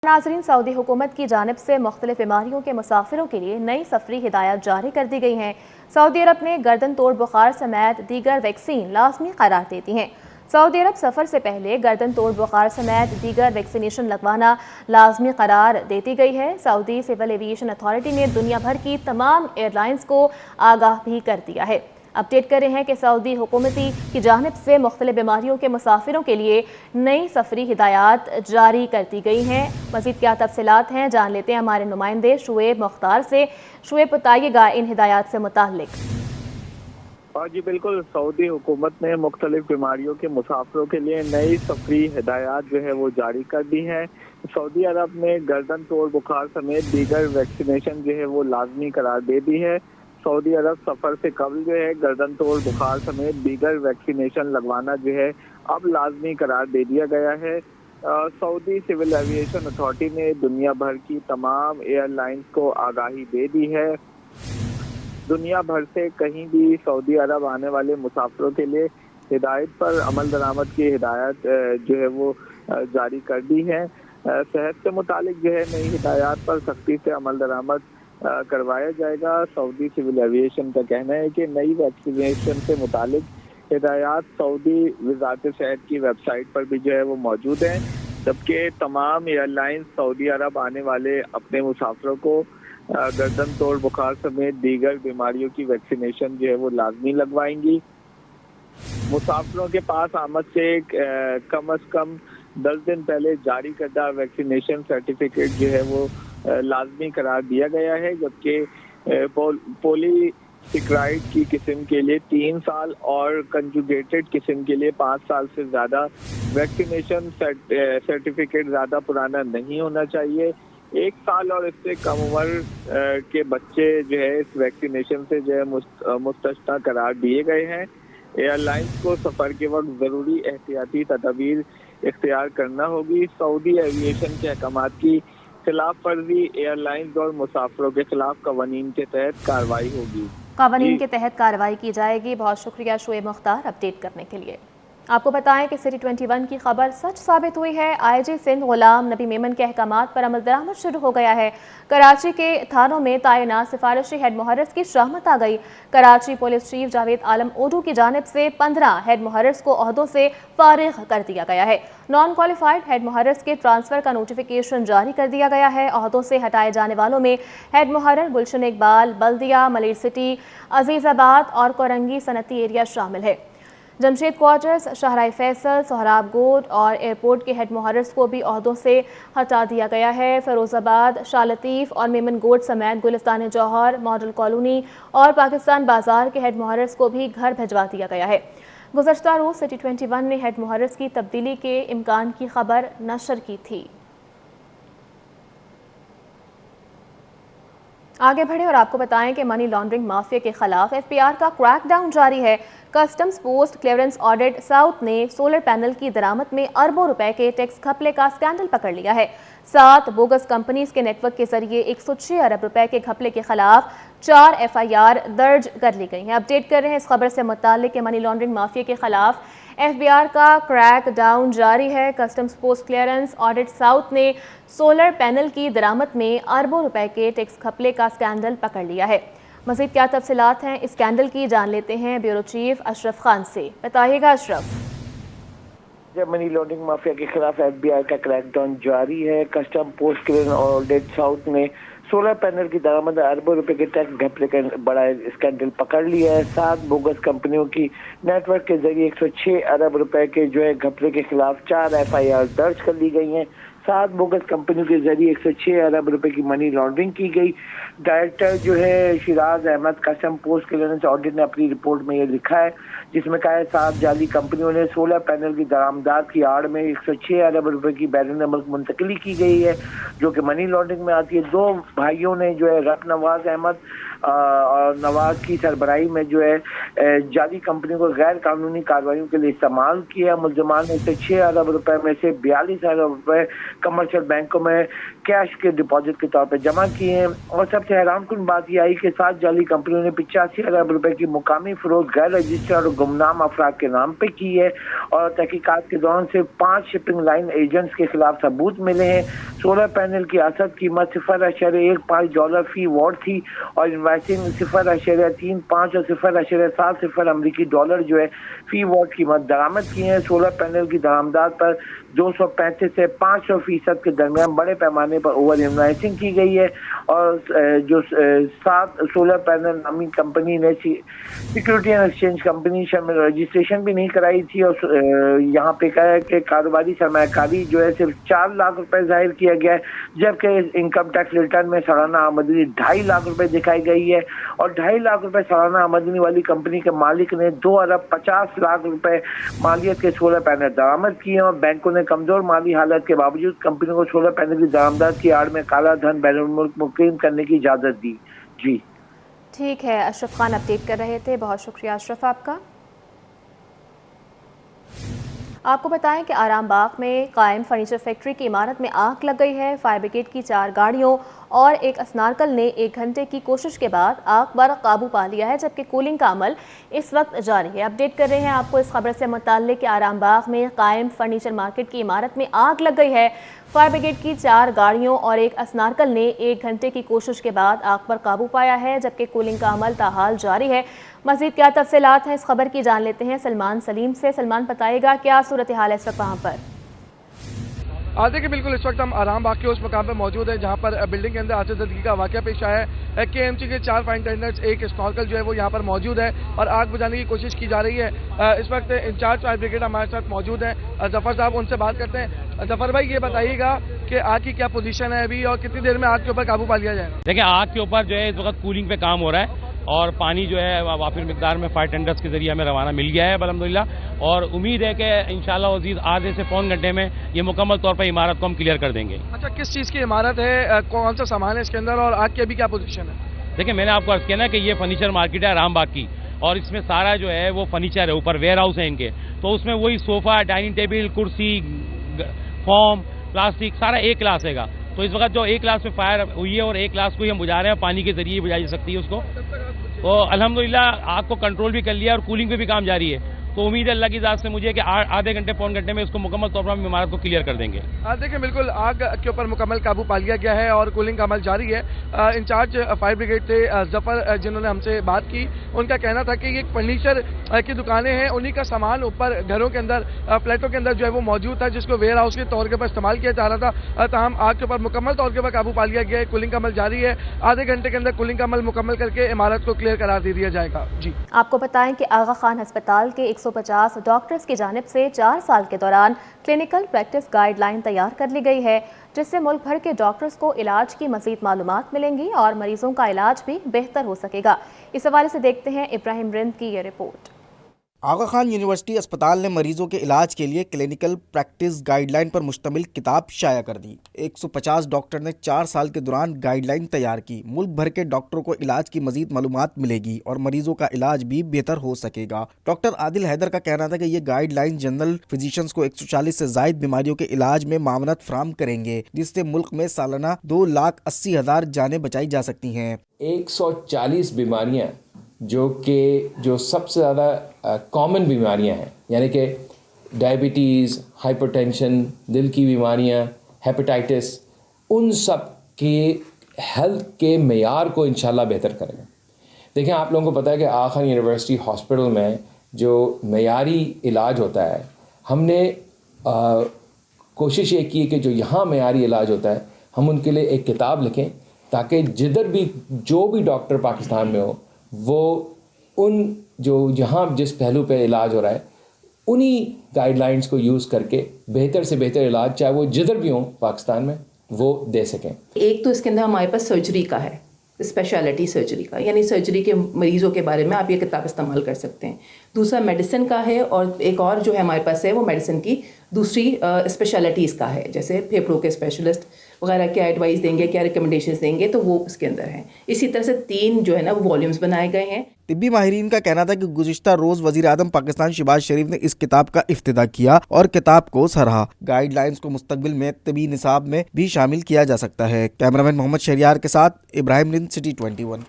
नाज़रीन, सऊदी हुकूमत की जानिब से मुख्तलिफ बीमारियों के मुसाफिरों के लिए नई सफरी हिदायत जारी कर दी गई हैं। सऊदी अरब ने गर्दन तोड़ बुखार समेत दीगर वैक्सीन लाजमी करार दे दी हैं। सऊदी अरब सफ़र से पहले गर्दन तोड़ बुखार समेत दीगर वैक्सीनेशन लगवाना लाजमी करार देती गई है। सऊदी सिविल एविएशन अथॉरिटी ने दुनिया भर की तमाम एयरलाइंस को आगाह भी कर दिया है। अपडेट कर रहे हैं कि सऊदी हुकूमती की जानिब से मुख्तलिफ बीमारियों के मुसाफिरों के लिए नई सफरी हिदायत जारी कर दी गई हैं। मज़ीद क्या तफसीलात हैं, जान लेते हैं हमारे नुमाइंदे शुएब मुख्तार से। शुएब, बताइएगा इन हिदायत से मुताल्लिक। जी बिल्कुल, सऊदी हुकूमत ने मुख्तलिफ बीमारियों के मुसाफिरों के लिए नई सफरी हिदायत जो है वो जारी कर दी है। सऊदी अरब ने गर्दन तोड़ बुखार समेत दीगर वैक्सीनेशन जो है वो लाजमी करार दे दी है। सऊदी अरब सफ़र से कबल जो है गर्दन तोड़ बुखार समेत दीगर वैक्सीनेशन लगवाना जो है अब लाजमी करार दे दिया गया है। सऊदी सिविल एविएशन अथॉरिटी ने दुनिया भर की तमाम एयरलाइंस को आगाही दे दी है। दुनिया भर से कहीं भी सऊदी अरब आने वाले मुसाफिरों के लिए हिदायत पर अमल दरामद की हिदायत जो है वो जारी कर दी है। सेहत से मुतालिक जो है नई हिदायत पर सख्ती से अमल दरामद करवाया जाएगा। सऊदी सिविल एविएशन का कहना है कि नई वैक्सीनेशन से मुतालिक हिदायत सऊदी वज़ारत सेहत की वेबसाइट पर भी जो है वो मौजूद हैं, जबकि तमाम एयरलाइंस सऊदी अरब आने वाले अपने मुसाफिरों को गर्दन तोड़ बुखार समेत दीगर बीमारियों की वैक्सीनेशन जो है वो लाजमी लगवाएंगी। मुसाफिरों के पास आमद से कम अज कम 10 दिन पहले जारी करदा वैक्सीनेशन सर्टिफिकेट जो है वो लाजमी करार दिया गया है, जबकि पॉलीसेकेराइड की किस्म के लिए 3 साल और कंजुगेटेड किस्म के लिए 5 साल से ज़्यादा वैक्सीनेशन सर्टिफिकेट ज़्यादा पुराना नहीं होना चाहिए। 1 साल और इससे कम उम्र के बच्चे जो है इस वैक्सीनेशन से जो है मुस्तस्ना करार दिए गए हैं। एयरलाइंस को सफ़र के वक्त ज़रूरी एहतियाती तदबीर इख्तियार करना होगी। सऊदी एविएशन के अहकामात की खिलाफ वर्जी एयरलाइंस और मुसाफिरों के खिलाफ कवानीन के तहत कार्रवाई होगी। कवानीन के तहत कार्रवाई की जाएगी। बहुत शुक्रिया शुएब मुख्तार अपडेट करने के लिए। आपको बताएं कि सिटी 21 की खबर सच साबित हुई है। आईजी सिंध गुलाम नबी मेमन के अहकामात पर अमल दरामद शुरू हो गया है। कराची के थानों में तैनात सिफारिशी हेड मुहर्रिस की शामत आ गई। कराची पुलिस चीफ जावेद आलम ओडू की जानिब से 15 हेड मुहर्रिस को ओहदों से फारिग कर दिया गया है। नॉन क्वालिफाइड हेड मुहर्रिस के ट्रांसफर का नोटिफिकेशन जारी कर दिया गया है। ओहदों से हटाए जाने वालों में हेड मुहर्रिर गुलशन इकबाल, बल्दिया, मलिर सिटी, अजीजाबाद और कोरंगी सनती एरिया शामिल है। जमशेद क्वार्टर्स, शाहराह फैसल, सोहराब गोड और एयरपोर्ट के हेड मुहर्रिस को भी ओहदों से हटा दिया गया है। फिरोजाबाद, शाह लतीफ़ और मेमन गोड समेत गुलिस्तान जौहर, मॉडल कॉलोनी और पाकिस्तान बाजार के हेड मुहर्रिस को भी घर भिजवा दिया गया है। गुज़श्ता रोज़ सिटी 21 ने हेड मुहर्रिस की तब्दीली के इम्कान की खबर नशर की थी। आगे बढ़े और आपको बताएं कि मनी लॉन्ड्रिंग माफिया के खिलाफ एफबीआर का क्रैकडाउन जारी है। Customs post clearance audit south ने सोलर पैनल की दरामद में अरबों रुपए के टैक्स घपले का स्कैंडल पकड़ लिया है। 7 बोगस कंपनीज के नेटवर्क के जरिए 106 अरब रुपए के घपले के खिलाफ 4 FIR दर्ज कर ली गई हैं। अपडेट कर रहे हैं इस खबर से मुताल्लिक मनी लॉन्ड्रिंग माफिया के खिलाफ एफबीआर का क्रैक डाउन जारी है। Customs post clearance audit south ने सोलर पैनल की दरामद में अरबों रुपए के टैक्स घपले का स्कैंडल पकड़ लिया है। मज़ीद क्या तफसीलात हैं इस स्कैंडल की, जान लेते हैं ब्यूरो चीफ अशरफ खान से। बताइएगा अशरफ। जब मनी लॉन्ड्रिंग माफिया के खिलाफ FBI का क्रैकडाउन जारी है। Custom post clearance audit south ने सोलर पैनल की दरामद अरबों रुपए के टैक्स घपले का बड़ा स्कैंडल पकड़ लिया है। 7 बोगस कंपनियों की नेटवर्क के जरिए 106 अरब रुपए के जो है घपले के खिलाफ 4 FIR दर्ज कर ली गई हैं। 7 बोगस कंपनियों के जरिए 106 अरब रुपए की मनी लॉन्ड्रिंग की गई। डायरेक्टर जो है Shiraz Ahmed custom post clearance audit ने अपनी रिपोर्ट में ये लिखा है, जिसमें कहा है 7 जाली कंपनियों ने सोलर पैनल की दरामदात की आड़ में 106 अरब रुपए की बैरून मुल्क मुंतकली की गई है, जो कि मनी लॉन्ड्रिंग में आती है। 2 भाइयों ने जो है रफ नवाज अहमद और नवाज की सरबराही में जो है जाली कंपनी को गैर कानूनी कार्रवाइयों के लिए इस्तेमाल किया। मुलजमान ने 6 अरब रुपए में से 42 अरब रुपए कमर्शियल बैंकों में कैश के डिपॉजिट के तौर पर जमा किए हैं। और सबसे हैरानकुन बात यह आई कि 7 जाली कंपनियों ने 85 अरब रुपए की मुकामी फरोख्त गैर रजिस्टर्ड और गुमनाम अफराद के नाम पे की है। और तहकीकात के दौरान सिर्फ 5 शिपिंग लाइन एजेंट्स के खिलाफ सबूत मिले हैं। सोलर पैनल की औसत कीमत $0.15 फी वॉट थी और इन्वाइसिंग $0.35 और $0.70 अमरीकी डॉलर जो है फी वॉट कीमत दरामद की है। सोलर पैनल की दरामदात पर 235 से 500% के दरमियान बड़े पैमाने पर ओवर इन्वाइसिंग की गई है। और जो 7 सोलर पैनल नामी कंपनी ने सिक्योरिटी एंड एक्सचेंज कंपनी में रजिस्ट्रेशन भी नहीं कराई थी। और यहाँ पे कहा है कि कारोबारी सरमायाकारी जो है सिर्फ 4 लाख रुपए जाहिर किया गया है, जबकि इनकम टैक्स रिटर्न में सालाना आमदनी 2.5 लाख रुपए दिखाई गई है। और 2.5 लाख रुपए सालाना आमदनी वाली कंपनी के मालिक ने 2 अरब 50 लाख रुपए मालियत के सोलर पैनल दरामद किए। और बैंकों ने कमजोर माली हालत के बावजूद कंपनी को सोलर पैनल की दरामदात की आड़ में काला धन बैरून मुल्क मुकीम करने की इजाजत दी। जी ठीक है, अशरफ खान अपडेट कर रहे थे, बहुत शुक्रिया अशरफ आपका। आपको बताएं कि आराम बाग में कायम फर्नीचर फैक्ट्री की इमारत में आग लग गई है। फायर ब्रिगेड की 4 गाड़ियों और एक स्नार्कल ने 1 घंटे की कोशिश के बाद आग पर काबू पा लिया है, जबकि कूलिंग का अमल इस वक्त जारी है। अपडेट कर रहे हैं आपको इस खबर से मुताल्लिक कि आराम बाग में कायम फर्नीचर मार्केट की इमारत में आग लग गई है। फायर ब्रिगेड की 4 गाड़ियों और एक स्नार्कल ने 1 घंटे की कोशिश के बाद आग पर काबू पाया है, जबकि कूलिंग का अमल ताहाल जारी है। मज़ीद क्या तफसीलात हैं इस खबर की, जान लेते हैं सलमान सलीम से। सलमान, बताइएगा क्या सूरत हाल है इस वक्त वहाँ पर? देखिए बिल्कुल, इस वक्त हम आराम बाग के उस मकाम पर मौजूद है जहाँ पर बिल्डिंग के अंदर आतिशबाजी का वाक़या पेश आया है। KMC के 4 फायर टेंडर्स, एक स्नॉर्कल जो है वो यहाँ पर मौजूद है और आग बुझाने की कोशिश की जा रही है। इस वक्त इंचार्ज फायर ब्रिगेड हमारे साथ मौजूद है, जफर साहब, उनसे बात करते हैं। जफर भाई, ये बताइएगा कि आग की क्या पोजीशन है अभी और कितनी देर में आग के ऊपर काबू पा लिया जाएगा? देखिए, आग के ऊपर जो है इस वक्त कूलिंग पे काम हो रहा है और पानी जो है वाफिर मिकदार में फायर टेंडर्स के जरिए हमें रवाना मिल गया है अल्हम्दुलिल्लाह। और उम्मीद है कि इंशाल्लाह अज़ीज़ आधे से पौन घंटे में ये मुकम्मल तौर पर इमारत को हम क्लियर कर देंगे। अच्छा, किस चीज़ की इमारत है, कौन सा सामान है इसके अंदर और आग की अभी क्या पोजीशन है? देखिए, मैंने आपको अर्ज़ किया ना कि ये फर्नीचर मार्केट है आराम बाग की और इसमें सारा जो है वो फर्नीचर है, ऊपर वेयर हाउस है इनके, तो उसमें वही सोफ़ा, डाइनिंग टेबल, कुर्सी, फोम, प्लास्टिक सारा एक क्लास हैगा। तो इस वक्त जो एक क्लास में फायर हुई है और एक क्लास को ही हम बुझा रहे हैं, पानी के जरिए बुझाई जा सकती है उसको। तो अल्हम्दुलिल्लाह आग को कंट्रोल भी कर लिया और कूलिंग पे भी काम जारी है। तो उम्मीद है अल्लाह की ज़ात से मुझे कि आधे घंटे पौन घंटे में इसको मुकम्मल तौर पर हम इमारत को क्लियर कर देंगे। देखिए बिल्कुल, आग के ऊपर मुकम्मल काबू पा लिया गया है और कूलिंग का अमल जारी है। इंचार्ज फायर ब्रिगेड थे जफर, जिन्होंने हमसे बात की, उनका कहना था कि ये फर्नीचर की दुकानें हैं, उन्हीं का सामान ऊपर घरों के अंदर, फ्लैटों के अंदर जो है वो मौजूद था, जिसको वेयर हाउस के तौर के पर इस्तेमाल किया जा रहा था। तमाम आग के ऊपर मुकम्मल तौर के पर काबू पा लिया गया है। कूलिंग का अमल जारी है, आधे घंटे के अंदर कूलिंग का अमल मुकम्मल करके इमारत को क्लियर करार दे दिया जाएगा। जी, आपको बताएं कि आगा खान अस्पताल के 150 डॉक्टर्स की जानिब से 4 साल के दौरान क्लिनिकल प्रैक्टिस गाइडलाइन तैयार कर ली गई है, जिससे मुल्क भर के डॉक्टर्स को इलाज की मज़ीद मालूमात मिलेंगी और मरीजों का इलाज भी बेहतर हो सकेगा। इस हवाले से देखते हैं इब्राहिम रिंद की ये रिपोर्ट। आगा खान यूनिवर्सिटी अस्पताल ने मरीजों के इलाज के लिए क्लिनिकल प्रैक्टिस गाइडलाइन पर मुश्तमिल किताब शाया कर दी। 150 डॉक्टर ने 4 साल के दौरान गाइडलाइन तैयार की। मुल्क भर के डॉक्टरों को इलाज की मजीद मालूमात मिलेगी और मरीजों का इलाज भी बेहतर हो सकेगा। डॉक्टर आदिल हैदर का कहना था कि ये गाइडलाइन जनरल फिजिशियंस को 140 से जायद बीमारियों के इलाज में मामनत फराहम करेंगे, जिससे मुल्क में सालाना 2,80,000 जानें बचाई जा सकती हैं। 140 बीमारियाँ जो सबसे ज़्यादा कॉमन बीमारियां हैं, यानी कि डायबिटीज़, हाइपरटेंशन, दिल की बीमारियां, हेपेटाइटिस, उन सब के हेल्थ के मेयार को इंशाल्लाह बेहतर करेंगे। देखिए, आप लोगों को पता है कि आगा खान यूनिवर्सिटी हॉस्पिटल में जो मेयारी इलाज होता है, हमने कोशिश ये की कि जो यहाँ मेयारी इलाज होता है हम उनके लिए एक किताब लिखें, ताकि जिधर भी जो भी डॉक्टर पाकिस्तान में हो, वो उन जो जहाँ जिस पहलू पे इलाज हो रहा है उन्हीं गाइडलाइंस को यूज़ करके बेहतर से बेहतर इलाज, चाहे वो जिधर भी हो पाकिस्तान में, वो दे सकें। एक तो इसके अंदर हमारे पास सर्जरी का है, स्पेशलिटी सर्जरी का, यानी सर्जरी के मरीज़ों के बारे में आप ये किताब इस्तेमाल कर सकते हैं। दूसरा मेडिसिन का है और एक और जो है हमारे पास है वो मेडिसिन की दूसरी स्पेशलिटीज़ का है, जैसे फेफड़ों के स्पेशलिस्ट वगैरह क्या एडवाइस देंगे, क्या रिकमेंडेशंस देंगे, तो वो इसके अंदर है। इसी तरह से 3 जो है ना वो वॉल्यूम्स बनाए गए हैं। तिब्बी माहिरीन का कहना था कि गुज़िश्ता रोज वज़ीर आज़म पाकिस्तान शहबाज शरीफ ने इस किताब का इफ्तिताह किया और किताब को सराहा। गाइडलाइंस को मुस्तकबिल में तिब्बी निसाब में भी शामिल किया जा सकता है। कैमरामैन मोहम्मद शहरियार के साथ इब्राहिम रिंद, सिटी 21।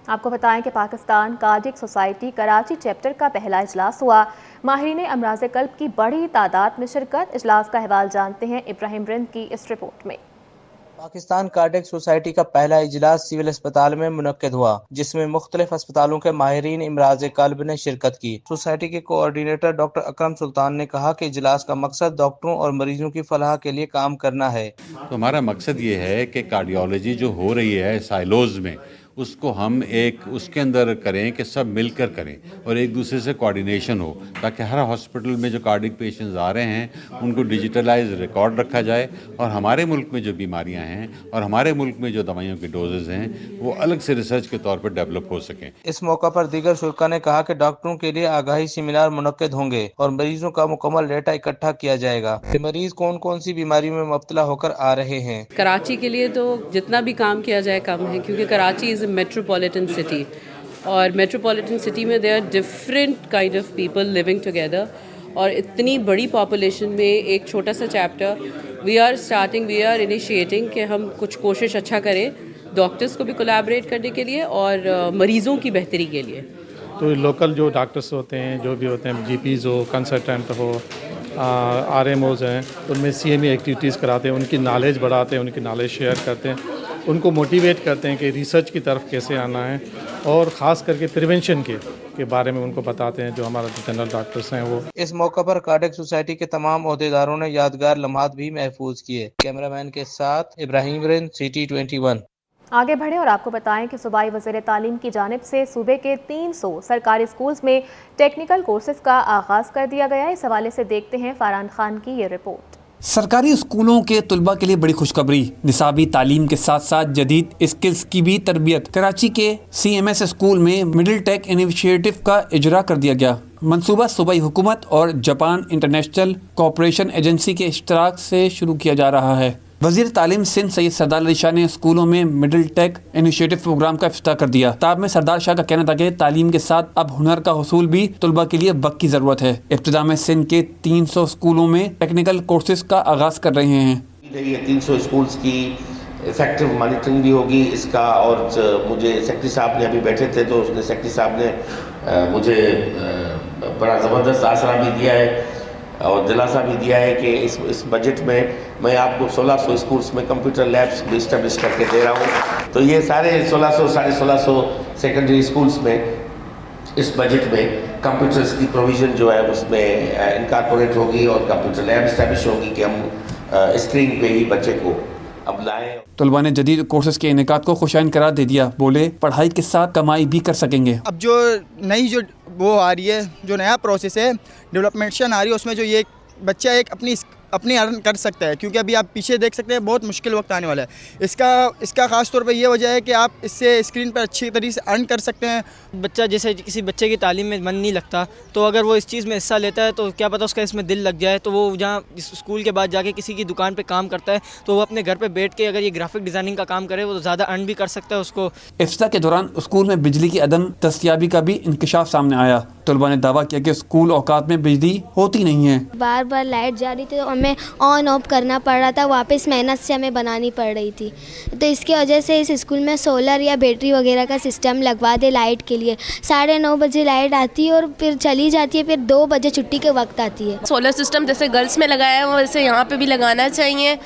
आपको बताएं कि Pakistan cardiac society Karachi chapter का पहला इजलास हुआ। माहिरीन अमराज कल्ब की बड़ी तादाद में शिरकत। इजलास का अहवाल जानते हैं इब्राहिम रिंद की इस रिपोर्ट में। पाकिस्तान कार्डियक सोसाइटी का पहला इजलास सिविल अस्पताल में मुनक्किद हुआ, जिसमें मुख्तलिफ अस्पतालों के माहिरीन इमराज कल्ब ने शिरकत की। सोसाइटी के कोऑर्डिनेटर डॉक्टर अकरम सुल्तान ने कहा कि इजलास का मकसद डॉक्टरों और मरीजों की फलाह के लिए काम करना है। तो हमारा मकसद ये है कि कार्डियोलॉजी जो हो रही है साइलोज में, उसको हम एक उसके अंदर करें कि सब मिलकर करें और एक दूसरे से कोऑर्डिनेशन हो, ताकि हर हॉस्पिटल में जो कार्डिक पेशेंट्स आ रहे हैं उनको डिजिटलाइज रिकॉर्ड रखा जाए और हमारे मुल्क में जो बीमारियां हैं और हमारे मुल्क में जो दवाइयों के डोजेज हैं वो अलग से रिसर्च के तौर पर डेवलप हो सकें। इस मौका पर दीगर शुरा ने कहा कि डॉक्टरों के लिए आगाही सेमिनार मुनक्किद होंगे और मरीजों का मुकम्मल डेटा इकट्ठा किया जाएगा। मरीज कौन कौन सी बीमारियों में मुब्तला होकर आ रहे हैं। कराची के लिए तो जितना भी काम किया जाए कम है, क्योंकि कराची इज़ मेट्रोपॉलिटन सिटी और मेट्रोपॉलिटन सिटी में there are different kind of people living together और इतनी बड़ी पॉपुलेशन में एक छोटा सा चैप्टर वी आर इनिशिएटिंग कि हम कुछ कोशिश अच्छा करें डॉक्टर्स को भी कोलैबोरेट करने के लिए और मरीज़ों की बेहतरी के लिए। तो लोकल जो डॉक्टर्स होते हैं, जो भी होते हैं, जीपीज़ हो, कंसल्टेंट हो, आरएमओज़ हैं, उनमें सीएमई एक्टिविटीज़ कराते हैं, उनकी नॉलेज बढ़ाते हैं, उनकी नॉलेज शेयर करते हैं, उनको मोटिवेट करते हैं कि रिसर्च की तरफ कैसे आना है और ख़ास करके प्रिवेंशन के बारे में उनको बताते हैं जो हमारा जनरल डॉक्टर्स हैं वो। इस मौका पर कार्डियक सोसाइटी के तमाम ओहदेदारों ने यादगार लम्हात भी महफूज किए। कैमरामैन के साथ इब्राहिम रिंद, सिटी 21। आगे बढ़े और आपको बताएं कि सूबाई वज़ीर तालीम की जानिब से सूबे के 300 सरकारी स्कूल्स में टेक्निकल कोर्सेज का आगाज़ कर दिया गया है। इस हवाले से देखते हैं फरहान खान की ये रिपोर्ट। सरकारी स्कूलों के तलबा के लिए बड़ी खुशखबरी, निसाबी तालीम के साथ साथ जदीद स्किल्स की भी तरबियत। कराची के CMS स्कूल में मिडिल टेक इनिशिएटिव का इजरा कर दिया गया। मंसूबा सूबाई हुकूमत और जापान इंटरनेशनल कोऑपरेशन एजेंसी के इश्तराक से शुरू किया जा रहा है। वज़ीर तालीम सिंध सैयद सरदार अली शाह ने स्कूलों में मिडिल टेक इनिशिएटिव प्रोग्राम का इफ्तिताह कर दिया। किताब में सरदार शाह का कहना था कि तालीम के साथ अब हुनर का हुसूल भी तलबा के लिए वक्त की ज़रूरत है। इब्तिदा में सिंध के 300 स्कूलों में टेक्निकल कोर्सेज का आगाज़ कर रहे हैं। ये 300 स्कूल्स की इफेक्टिव मॉनिटरिंग भी होगी इसका, और मुझे सेक्रेटरी साहब ने अभी बैठे थे तो उसने सेक्रेटरी साहब ने मुझे बड़ा ज़बरदस्त आसरा भी दिया है और दिलासा भी दिया है कि इस बजट में मैं आपको 1600 स्कूल्स में कंप्यूटर लैब्स भी इस्टेब्लिश करके दे रहा हूँ। तो ये सारे 1600 साढ़े 1600 सेकेंडरी स्कूल्स में इस बजट में कंप्यूटर्स की प्रोविज़न जो है उसमें इनकॉर्पोरेट होगी और कंप्यूटर लैब इस्टेब्लिश होगी कि हम स्क्रीन पे ही बच्चे को अब लाएँ। तलबा ने जदीद कोर्सेज के इनेकाद को खुशाइन करार दे दिया। बोले पढ़ाई के साथ कमाई भी कर सकेंगे। अब जो नई जो वो आ रही है, जो नया प्रोसेस है, डेवलपमेंटेशन आ रही है, उसमें जो ये बच्चा एक अपनी अर्न कर सकता है, क्योंकि अभी आप पीछे देख सकते हैं बहुत मुश्किल वक्त आने वाला है। इसका ख़ास तौर पे ये वजह है कि आप इससे स्क्रीन पर अच्छी तरीके से अर्न कर सकते हैं। बच्चा जैसे किसी बच्चे की तालीम में मन नहीं लगता, तो अगर वो इस चीज़ में हिस्सा लेता है तो क्या पता उसका इसमें दिल लग जाए, तो वो जहाँ स्कूल के बाद जाके किसी की दुकान पर काम करता है तो वो अपने घर पर बैठ के अगर ये ग्राफिक डिज़ाइनिंग का काम करे वो ज़्यादा अर्न भी कर सकता है उसको। इफ्तिताह के दौरान स्कूल में बिजली की अदम दस्तयाबी का भी इंकशाफ सामने आया। तलबा ने दावा किया कि स्कूल औकात में बिजली होती नहीं है। बार बार लाइट जा रही थी तो हमें ऑन ऑफ करना पड़ रहा था, वापस मेहनत से हमें बनानी पड़ रही थी। तो इसकी वजह से इस स्कूल में सोलर या बैटरी वगैरह का सिस्टम लगवा दे लाइट के लिए। 9:30 बजे लाइट आती है और फिर चली जाती है, फिर 2 बजे छुट्टी के वक्त आती है। सोलर सिस्टम जैसे गर्ल्स में लगाया है वैसे यहाँ पे भी लगाना चाहिए।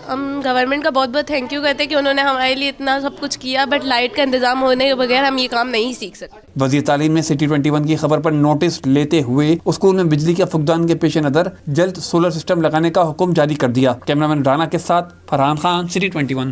हम गवर्नमेंट का बहुत बहुत थैंक यू कहते हैं कि उन्होंने हमारे लिए इतना सब कुछ किया, बट लाइट का इंतजाम होने के बगैर हम ये काम नहीं सीख सकते। वज़ीर तालीम ने सिटी 21 की खबर पर नोटिस लेते हुए स्कूल में बिजली के फुकदान के पेश नज़र जल्द सोलर सिस्टम लगाने का हुक्म जारी कर दिया। कैमरामैन राना के साथ फरहान खान, सिटी 21।